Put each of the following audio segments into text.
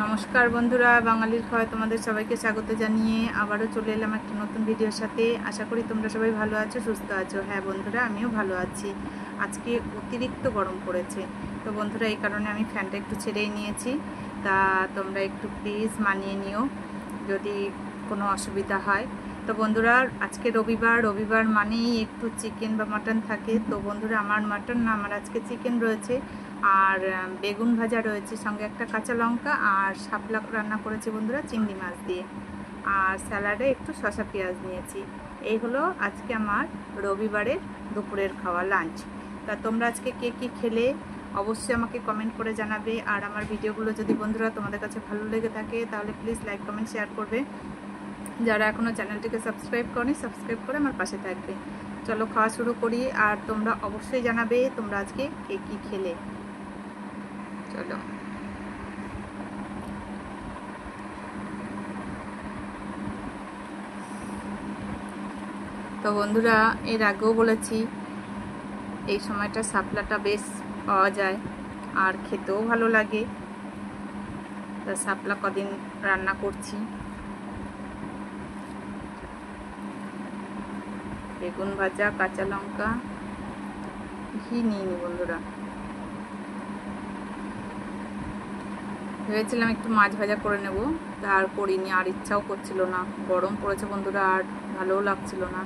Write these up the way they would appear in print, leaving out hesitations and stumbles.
নমস্কার বন্ধুরা, বাঙালির খাওয়ায় তোমাদের সবাইকে স্বাগত জানিয়ে আবারও চলে এলাম একটা নতুন ভিডিওর সাথে। আশা করি তোমরা সবাই ভালো আছো, সুস্থ আছো। হ্যাঁ বন্ধুরা, আমিও ভালো আছি। আজকে অতিরিক্ত গরম পড়েছে, তো বন্ধুরা এই কারণে আমি ফ্যানটা একটু ছেড়েই নিয়েছি। তা তোমরা একটু প্লিজ মানিয়ে নিও যদি কোনো অসুবিধা হয়। তো বন্ধুরা আজকে রবিবার মানেই একটু চিকেন বা মাটন থাকে। তো বন্ধুরা আমার মাটন না, আমার আজকে চিকেন রয়েছে আর বেগুন ভাজা রয়েছে, সঙ্গে একটা কাঁচা লঙ্কা আর শাপলা রান্না করেছি বন্ধুরা চিংড়ি মাছ দিয়ে, আর স্যালাডে একটু শসা পেঁয়াজ নিয়েছি। এই হলো আজকে আমার রবিবারের দুপুরের খাওয়া, লাঞ্চ। তা তোমরা আজকে কে কী খেলে অবশ্যই আমাকে কমেন্ট করে জানাবে। আর আমার ভিডিওগুলো যদি বন্ধুরা তোমাদের কাছে ভালো লেগে থাকে তাহলে প্লিজ লাইক কমেন্ট শেয়ার করবে। যারা এখনও চ্যানেলটিকে সাবস্ক্রাইব করনি, সাবস্ক্রাইব করে আমার পাশে থাকবে। চলো খাওয়া শুরু করি, আর তোমরা অবশ্যই জানাবে তোমরা আজকে কে কী খেলে। চলো। তো বন্ধুরা এর আগেও বলেছি এই সময়টা শাপলাটা বেশ পাওয়া যায় আর খেতেও ভালো লাগে। তা শাপলা কদিন রান্না করছি। বেগুন ভাজা, কাঁচা লঙ্কা, ঘি নিইনি বন্ধুরা। ভেবেছিলাম একটু মাছ ভাজা করে নেব, তা আর করিনি, আর ইচ্ছাও করছিল না। গরম পড়েছে বন্ধুরা, আর ভালোও লাগছিল না।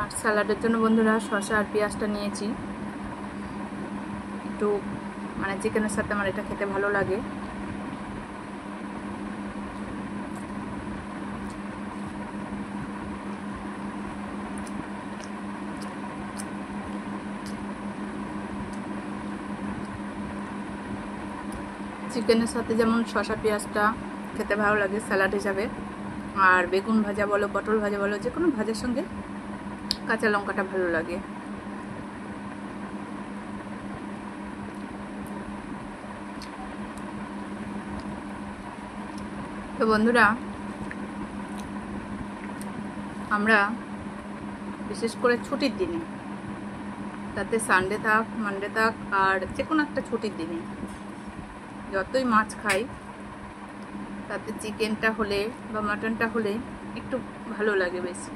আর স্যালাডের জন্য বন্ধুরা শসা আর পেঁয়াজটা নিয়েছি। একটু মানে চিকেনের সাথে আমার এটা খেতে ভালো লাগে। চিকেনের সাথে যেমন শসা পেঁয়াজটা খেতে ভালো লাগে স্যালাড হিসাবে, আর বেগুন ভাজা বলো, পটল ভাজা বলো, যে কোনো ভাজার সঙ্গে কাঁচা লঙ্কাটা ভালো লাগে। তো বন্ধুরা আমরা বিশেষ করে ছুটির দিনে, তাতে সানডে থাক, মানডে থাক, আর যে কোনো একটা ছুটির দিনে যতই মাছ খাই, তাতে চিকেনটা হলে বা মাটনটা হলে একটু ভালো লাগে বেশি।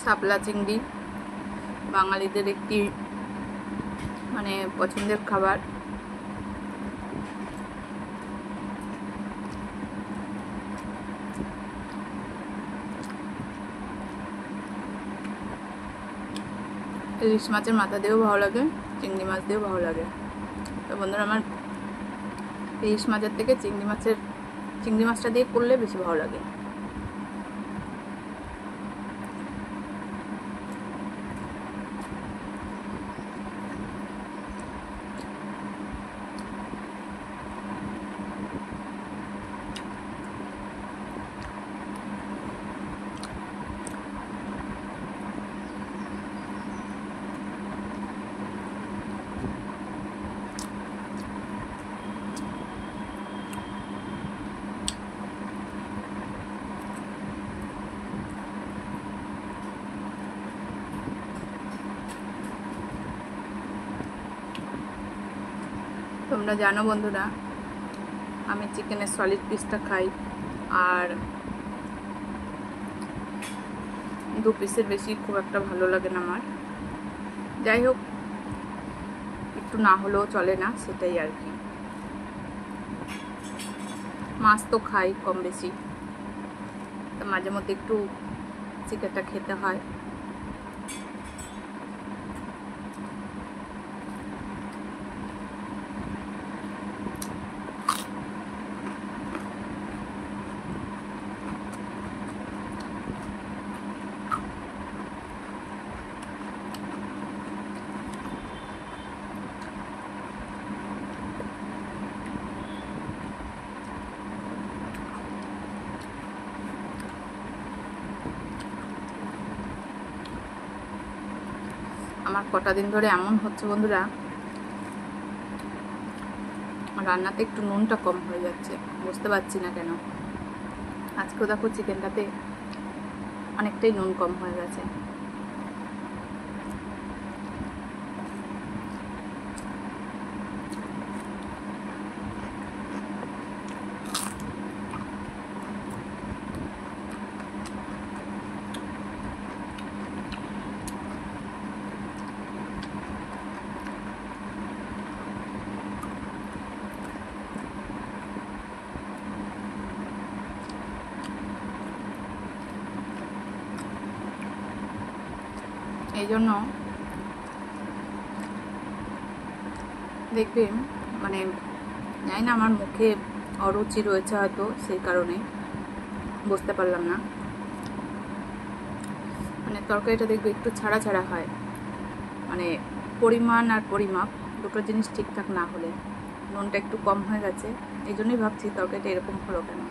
শাপলা চিংড়ি বাঙালিদের একটি মানে পছন্দের খাবার। ইলিশ মাছের মাথা দিয়েও ভালো লাগে, চিংড়ি মাছ দিয়েও ভালো লাগে। তো বন্ধুরা আমার ইলিশ মাছের থেকে চিংড়ি মাছটা দিয়ে করলে বেশি ভালো লাগে। তোমরা জানো বন্ধুরা আমি চিকেনের সলিড পিসটা খাই, আর 2 পিসের বেশি খুব একটা ভালো লাগে না আমার। যাই হোক, একটু না হলেও চলে না, সেটাই আর কি। মাছ তো খাই কম বেশি, তো মাঝে মধ্যে একটু চিকেনটা খেতে হয়। আমার কটা দিন ধরে এমন হচ্ছে বন্ধুরা, রান্নাতে একটু নুনটা কম হয়ে যাচ্ছে, বুঝতে পারছি না কেন। আজকেও দেখো চিকেনটাতে অনেকটাই নুন কম হয়ে গেছে। এই জন্য দেখবে মানে জানি না, আমার মুখে অরুচি রয়েছে হয়তো, সেই কারণে বুঝতে পারলাম না। মানে তরকারিটা দেখবে একটু ছাড়া ছাড়া হয়, মানে পরিমাণ আর পরিমাপ দুটো জিনিস ঠিকঠাক না হলে। নুনটা একটু কম হয়ে গেছে, এই জন্যই ভাবছি তরকারিটা এরকম হলো কেন।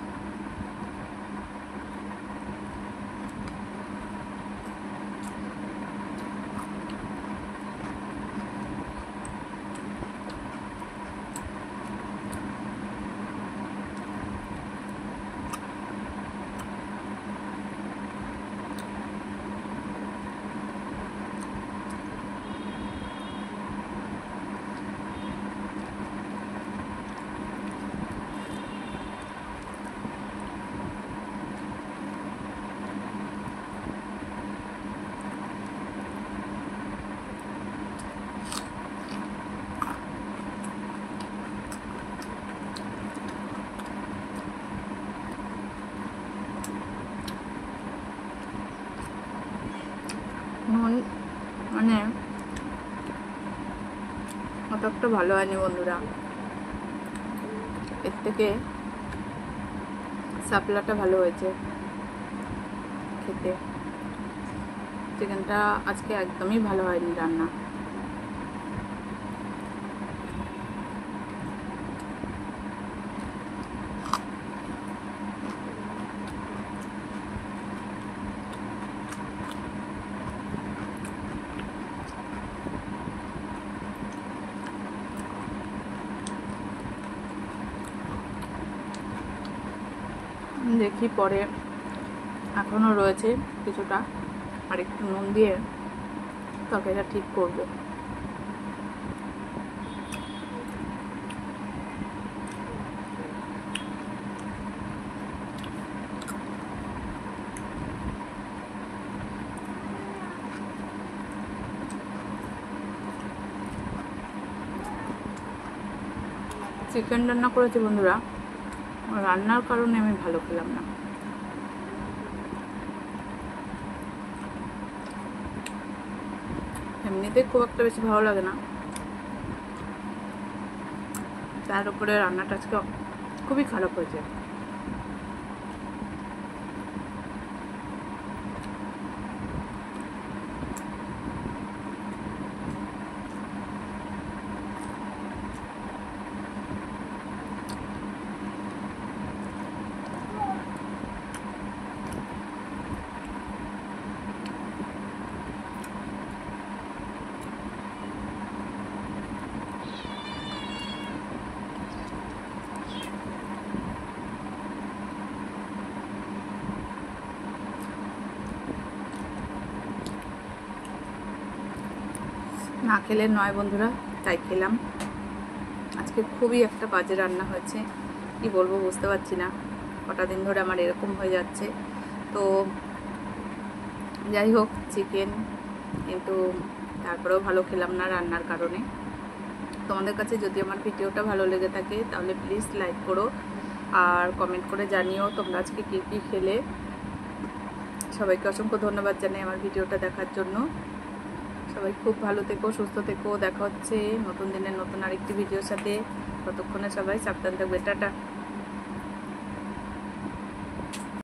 নুন মানে অত একটা ভালো হয়নি বন্ধুরা, এর থেকে শাপলাটা ভালো হয়েছে খেতে। চিকেনটা আজকে একদমই ভালো হয়নি রান্না। দেখি পরে এখনও রয়েছে কিছুটা, আর একটু নুন দিয়ে তরকারিটা ঠিক করব। চিকেন রান্না করেছি বন্ধুরা, রান্নার কারণে আমি ভালো খেলাম না। এমনিতে খুব একটা বেশি ভালো লাগে না, তার উপরে রান্নাটা আজকে খুবই খারাপ হয়েছে। না খেলে নয় বন্ধুরা, তাই খেলাম। আজকে খুবই একটা বাজে রান্না হয়েছে, কি বলবো বুঝতে পারছি না। কটা দিন ধরে আমার এরকম হয়ে যাচ্ছে। তো যাই হোক, চিকেন কিন্তু তারপরেও ভালো খেলাম না রান্নার কারণে। তোমাদের কাছে যদি আমার ভিডিওটা ভালো লেগে থাকে তাহলে প্লিজ লাইক করো আর কমেন্ট করে জানিও তোমরা আজকে কী কী খেলে। সবাইকে অসংখ্য ধন্যবাদ জানাই আমার ভিডিওটা দেখার জন্য। সবাই খুব ভালো থেকো, সুস্থ থেকো। দেখা হচ্ছে নতুন দিনের নতুন আরেকটি ভিডিওর সাথে। ততক্ষণে সবাই সাবধান থাকবে। টাটা।